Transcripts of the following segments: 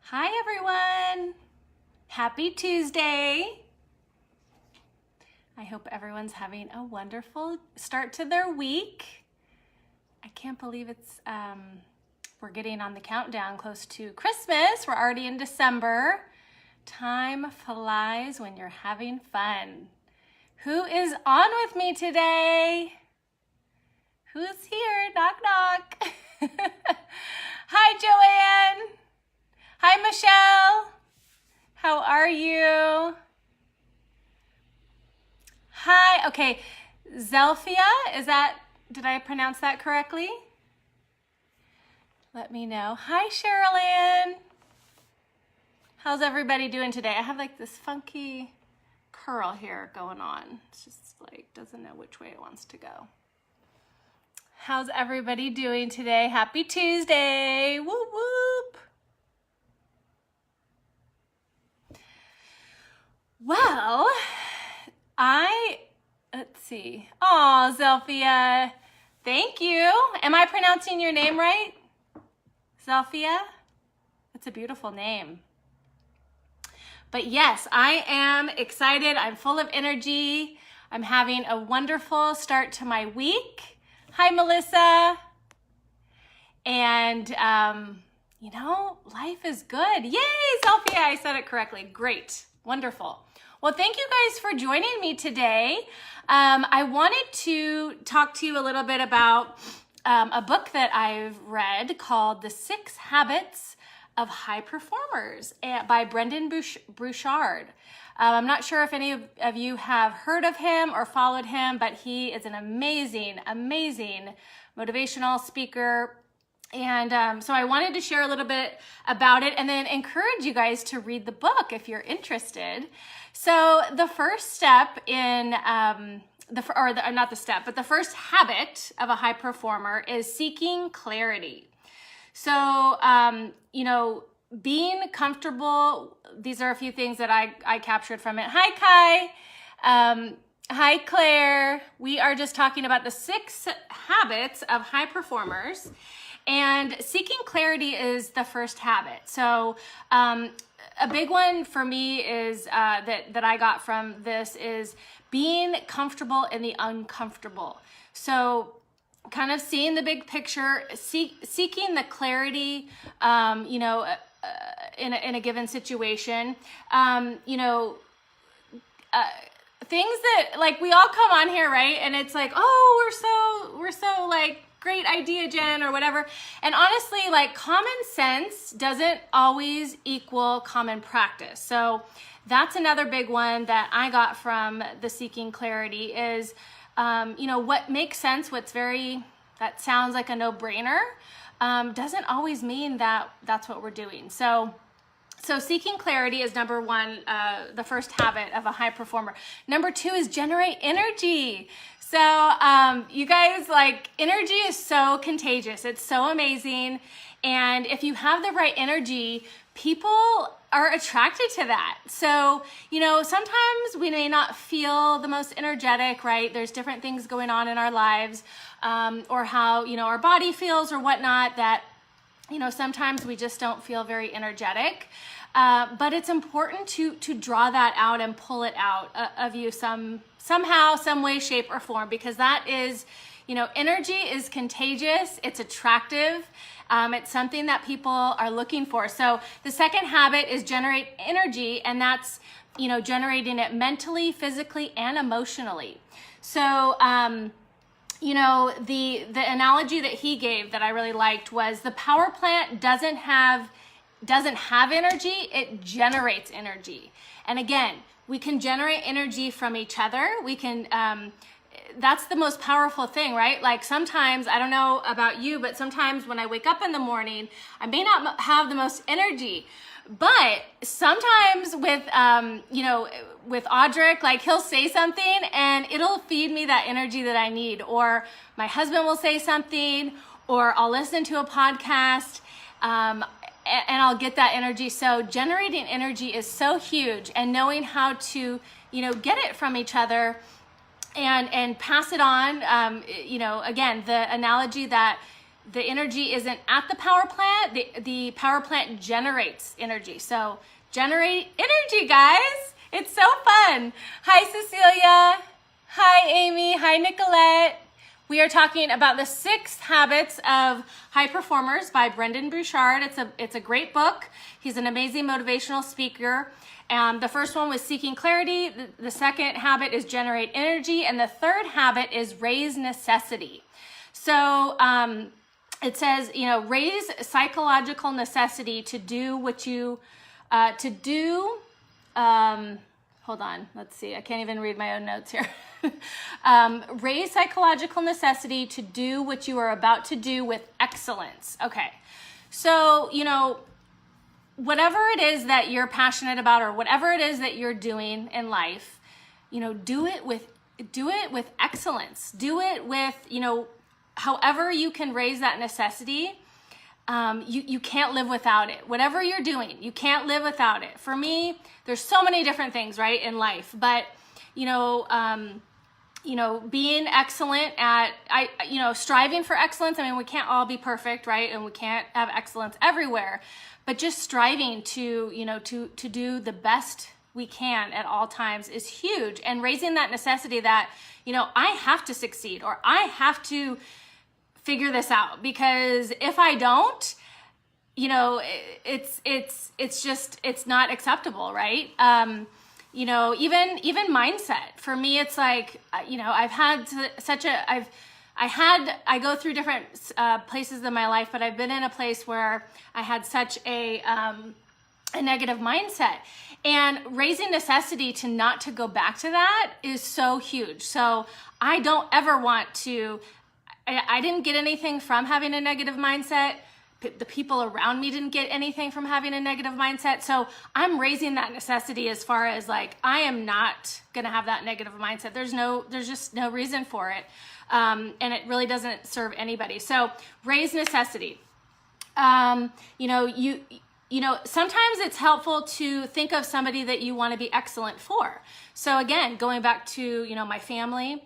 Hi everyone! Happy Tuesday! I hope everyone's having a wonderful start to their week. I can't believe we're getting on the countdown close to Christmas. We're already in December. Time flies when you're having fun. Who is on with me today? Who's here? Knock, knock. Hi, Joanne. Hi, Michelle. How are you? Hi. Okay, Zelfia, did I pronounce that correctly? Let me know. Hi, Sherilyn. How's everybody doing today? I have like this funky curl here going on. It's just like, doesn't know which way it wants to go. How's everybody doing today? Happy Tuesday. Whoop, whoop. Well, let's see. Oh, Zelfia, thank you. Am I pronouncing your name right? Zelfia? That's a beautiful name. But yes, I am excited. I'm full of energy. I'm having a wonderful start to my week. Hi, Melissa. And, life is good. Yay, Zelfia, I said it correctly. Great, wonderful. Well, thank you guys for joining me today. I wanted to talk to you a little bit about a book that I've read called The 6 Habits of High Performers by Brendon Burchard. I'm not sure if any of you have heard of him or followed him, but he is an amazing, amazing motivational speaker. And so I wanted to share a little bit about it and then encourage you guys to read the book if you're interested. So the first step in the first habit of a high performer is seeking clarity. So, being comfortable, these are a few things that I captured from it. Hi, Kai. Hi, Claire. We are just talking about the 6 habits of high performers. And seeking clarity is the first habit. So a big one for me is that I got from this is being comfortable in the uncomfortable. So kind of seeing the big picture, seeking the clarity, in a given situation, things that like we all come on here, right? And it's like, oh, we're so like, great idea, Jen, or whatever. And honestly, like common sense doesn't always equal common practice. So that's another big one that I got from the seeking clarity is, what makes sense, that sounds like a no-brainer, doesn't always mean that that's what we're doing. So seeking clarity is number 1, the first habit of a high performer. Number 2 is generate energy. So you guys, like, energy is so contagious. It's so amazing. And if you have the right energy, people are attracted to that. So, sometimes we may not feel the most energetic, right? There's different things going on in our lives, or how, our body feels or whatnot that, sometimes we just don't feel very energetic. But it's important to draw that out and pull it out of you somehow, some way, shape, or form, because that is, energy is contagious. It's attractive. It's something that people are looking for. So the second habit is generate energy, and that's, generating it mentally, physically, and emotionally. So, the analogy that he gave that I really liked was the power plant doesn't have energy, it generates energy. And again, we can generate energy from each other. We can, that's the most powerful thing, right? Like sometimes, I don't know about you, but sometimes when I wake up in the morning, I may not have the most energy. But sometimes with Audric, like he'll say something and it'll feed me that energy that I need. Or my husband will say something, or I'll listen to a podcast, and I'll get that energy. So generating energy is so huge, and knowing how to, get it from each other and pass it on. Again, the analogy that the energy isn't at the power plant. The power plant generates energy. So generate energy, guys. It's so fun. Hi, Cecilia. Hi, Amy. Hi, Nicolette. We are talking about the 6 Habits of High Performers by Brendon Burchard. It's a great book. He's an amazing motivational speaker. The first one was seeking clarity. The second habit is generate energy. And the third habit is raise necessity. So it says, raise psychological necessity to do what you, hold on, let's see. I can't even read my own notes here. Raise psychological necessity to do what you are about to do with excellence. Okay. So, whatever it is that you're passionate about or whatever it is that you're doing in life, do it with excellence. Do it with, however you can raise that necessity. You can't live without it. Whatever you're doing, you can't live without it. For me, there's so many different things, right, in life, but, being excellent at, striving for excellence. I mean, we can't all be perfect, right? And we can't have excellence everywhere, but just striving to do the best we can at all times is huge. And raising that necessity that, I have to succeed, or I have to figure this out, because if I don't, it's not acceptable, right? Even mindset for me, it's like, I've had I go through different places in my life, but I've been in a place where I had such a negative mindset, and raising necessity to not to go back to that is so huge. So I don't ever want to, I didn't get anything from having a negative mindset. The people around me didn't get anything from having a negative mindset. So I'm raising that necessity as far as like, I am not going to have that negative mindset. There's just no reason for it. And it really doesn't serve anybody. So raise necessity. Sometimes it's helpful to think of somebody that you want to be excellent for. So again, going back to, my family,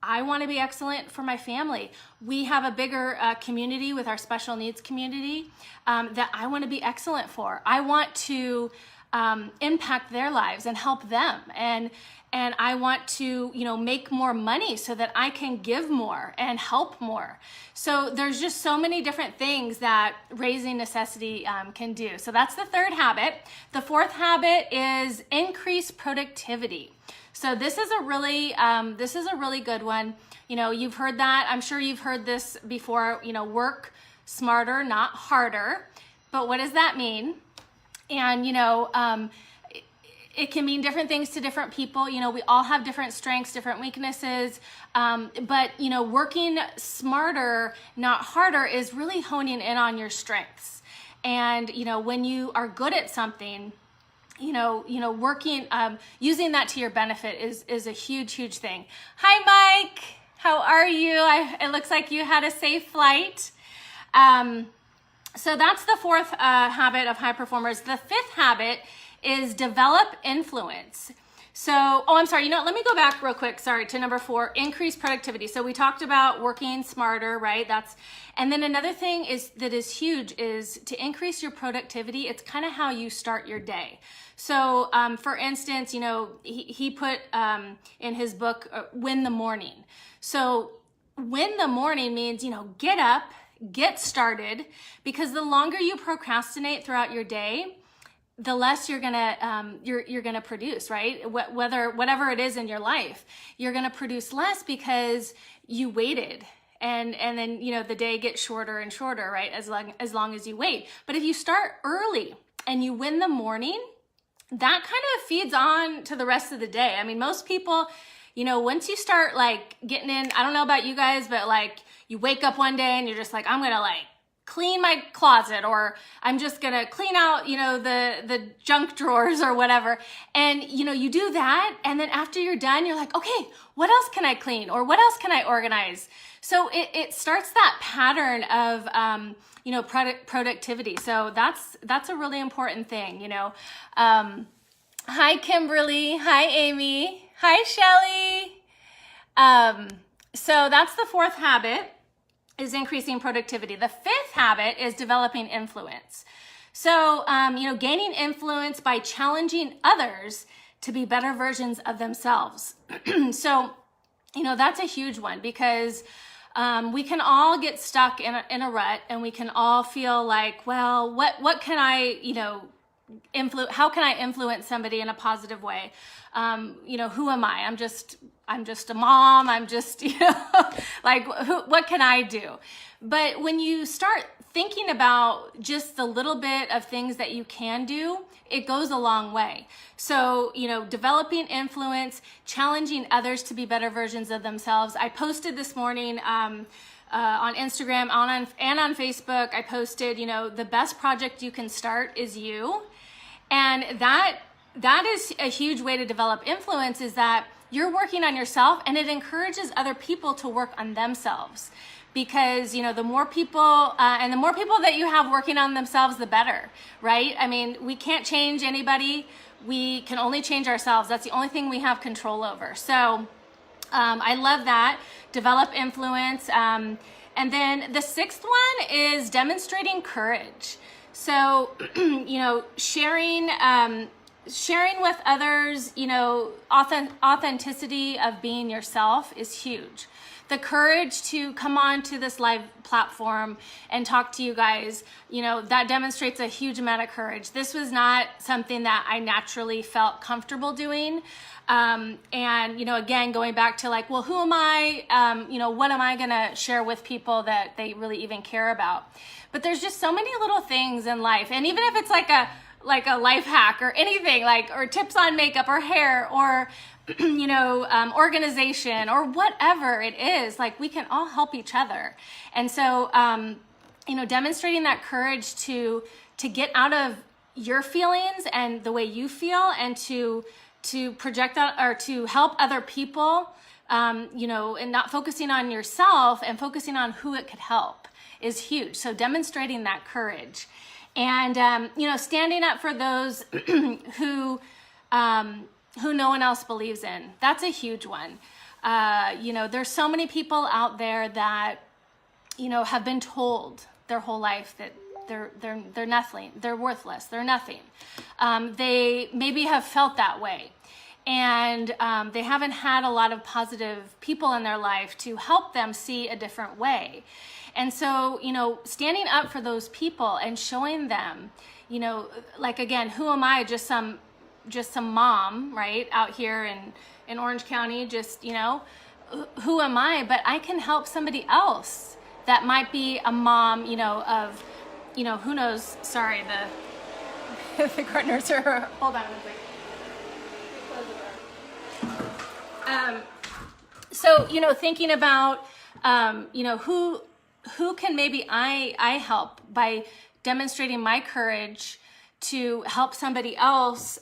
I want to be excellent for my family. We have a bigger community with our special needs community that I want to be excellent for. I want to impact their lives and help them. And I want to, make more money so that I can give more and help more. So there's just so many different things that raising necessity can do. So that's the third habit. The fourth habit is increase productivity. So this is a really good one. You've heard that. I'm sure you've heard this before, work smarter, not harder. But what does that mean? And, it can mean different things to different people. We all have different strengths, different weaknesses. But, working smarter, not harder is really honing in on your strengths. And, when you are good at something, working, using that to your benefit is a huge, huge thing. Hi, Mike. How are you? It looks like you had a safe flight. So that's the fourth habit of high performers. The fifth habit is develop influence. So, I'm sorry, let me go back real quick, to number 4, increase productivity. So we talked about working smarter, right? And then another thing that is huge is to increase your productivity. It's kind of how you start your day. So, for instance, he put in his book, Win the Morning. So win the morning means, get up, get started, because the longer you procrastinate throughout your day, the less you're gonna produce, right? Whatever it is in your life, you're gonna produce less because you waited, and then the day gets shorter and shorter, right? As long as you wait. But if you start early and you win the morning, that kind of feeds on to the rest of the day. I mean, most people, once you start getting in, I don't know about you guys, but you wake up one day and you're just I'm gonna clean my closet, or I'm just gonna clean out, the junk drawers or whatever. And, you do that. And then after you're done, you're like, okay, what else can I clean? Or what else can I organize? So it starts that pattern of, productivity. So that's a really important thing, Hi, Kimberly. Hi, Amy. Hi, Shelly. So that's the fourth habit. is increasing productivity. The fifth habit is developing influence. So, gaining influence by challenging others to be better versions of themselves. So, that's a huge one, because we can all get stuck in a rut, and we can all feel like, well, what can I, how can I influence somebody in a positive way? Who am I? I'm just a mom. I'm just, what can I do? But when you start thinking about just the little bit of things that you can do, it goes a long way. So, developing influence, challenging others to be better versions of themselves. I posted this morning, on Instagram and on Facebook, I posted, the best project you can start is you. And that is a huge way to develop influence, is that you're working on yourself, and it encourages other people to work on themselves. Because, the more people that you have working on themselves, the better, right? I mean, we can't change anybody. We can only change ourselves. That's the only thing we have control over. So I love that. Develop influence. And then the sixth one is demonstrating courage. So, sharing with others, authenticity of being yourself is huge. The courage to come on to this live platform and talk to you guys, that demonstrates a huge amount of courage. This was not something that I naturally felt comfortable doing. And, again, going back to well, who am I? What am I going to share with people that they really even care about? But there's just so many little things in life. And even if it's like a life hack or anything, or tips on makeup or hair or, organization or whatever it is, we can all help each other. And so, demonstrating that courage to get out of your feelings and the way you feel, and to project that, or to help other people, and not focusing on yourself and focusing on who it could help is huge. So demonstrating that courage, and, standing up for those who no one else believes in. That's a huge one. There's so many people out there that, have been told their whole life that they're nothing, they're worthless, they're nothing. They maybe have felt that way. And they haven't had a lot of positive people in their life to help them see a different way. And so, standing up for those people and showing them, again, who am I? Just some mom, right, out here in Orange County, who am I? But I can help somebody else that might be a mom, of, who knows, sorry, the gardeners are, hold on a quick. So, thinking about, who can maybe I help by demonstrating my courage to help somebody else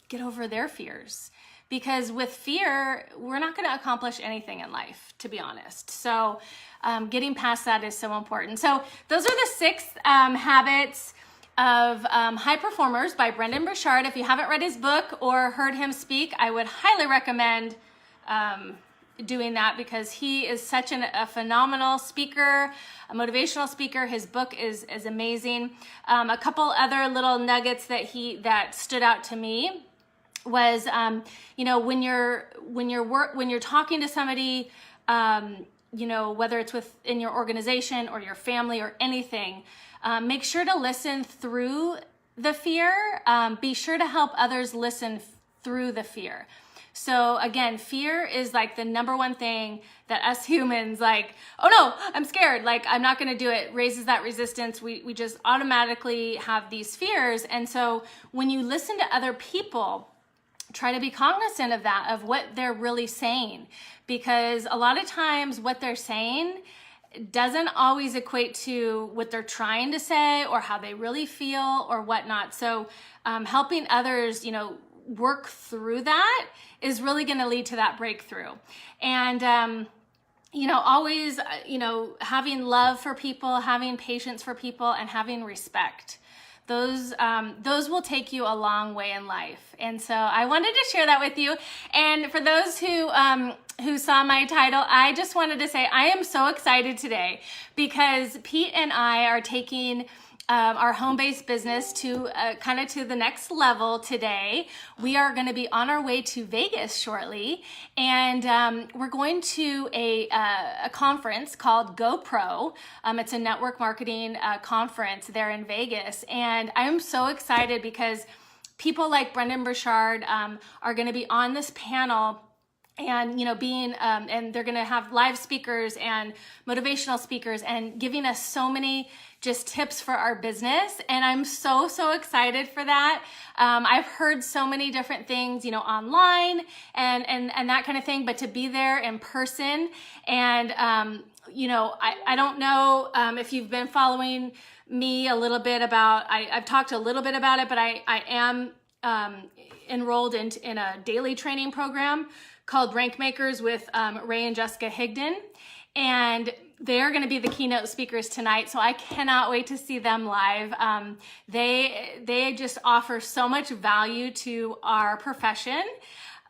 get over their fears. Because with fear, we're not going to accomplish anything in life, to be honest. So getting past that is so important. So those are the 6 habits of High Performers by Brendon Burchard. If you haven't read his book or heard him speak, I would highly recommend doing that, because he is such a phenomenal speaker, a motivational speaker. His book is amazing. A couple other little nuggets that stood out to me was, when you're talking to somebody, whether it's within your organization or your family or anything, make sure to listen through the fear. Be sure to help others listen through the fear. So again, fear is the number one thing that us humans, oh no, I'm scared, I'm not going to do it, raises that resistance. We just automatically have these fears. And so when you listen to other people, try to be cognizant of that, of what they're really saying, because a lot of times what they're saying doesn't always equate to what they're trying to say or how they really feel or whatnot. So helping others, work through that is really going to lead to that breakthrough. And, always, having love for people, having patience for people, and having respect. Those will take you a long way in life. And so I wanted to share that with you. And for those who who saw my title, I just wanted to say I am so excited today because Pete and I are taking our home-based business to kind of to the next level today. We are going to be on our way to Vegas shortly, and we're going to a conference called GoPro. It's a network marketing conference there in Vegas, and I'm so excited because people like Brendon Burchard are going to be on this panel. And, you know, and they're going to have live speakers and motivational speakers and giving us so many just tips for our business. And I'm so, so excited for that. I've heard so many different things, you know, online and that kind of thing, but to be there in person and, you know, I don't know if you've been following me a little bit about, I've talked a little bit about it, but I am enrolled in a daily training program called Rank Makers with Ray and Jessica Higdon. And they're going to be the keynote speakers tonight, so I cannot wait to see them live. They just offer so much value to our profession.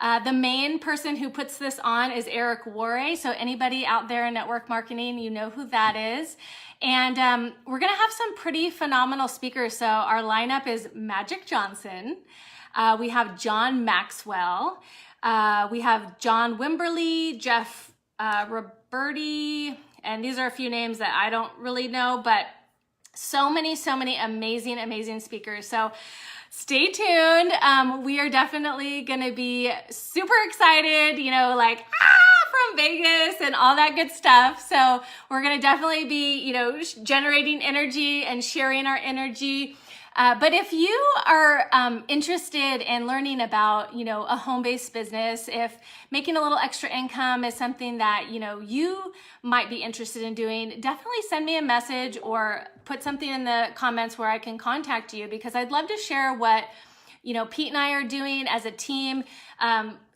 The main person who puts this on is Eric Worre, so anybody out there in network marketing, you know who that is. And we're going to have some pretty phenomenal speakers. So our lineup is Magic Johnson. We have John Maxwell. We have John Wimberly, Jeff Roberti, and these are a few names that I don't really know, but so many amazing, amazing speakers. So stay tuned. We are definitely going to be super excited, you know, like, from Vegas and all that good stuff. So we're going to definitely be, you know, generating energy and sharing our energy. But if you are interested in learning about, you know, a home-based business, if making a little extra income is something that, you know, you might be interested in doing, definitely send me a message or put something in the comments where I can contact you, because I'd love to share what, you know, Pete and I are doing as a team.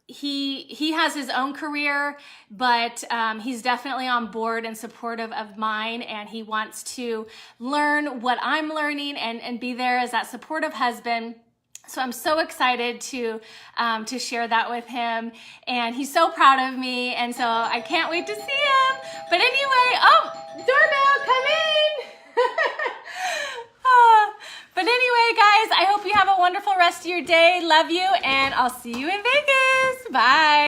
He has his own career, but he's definitely on board and supportive of mine, and he wants to learn what I'm learning and be there as that supportive husband. So I'm so excited to share that with him, and he's so proud of me, and so I can't wait to see him. But anyway, doorbell, come in. But anyway, guys, I hope you have a wonderful rest of your day. Love you, and I'll see you in Vegas. Bye.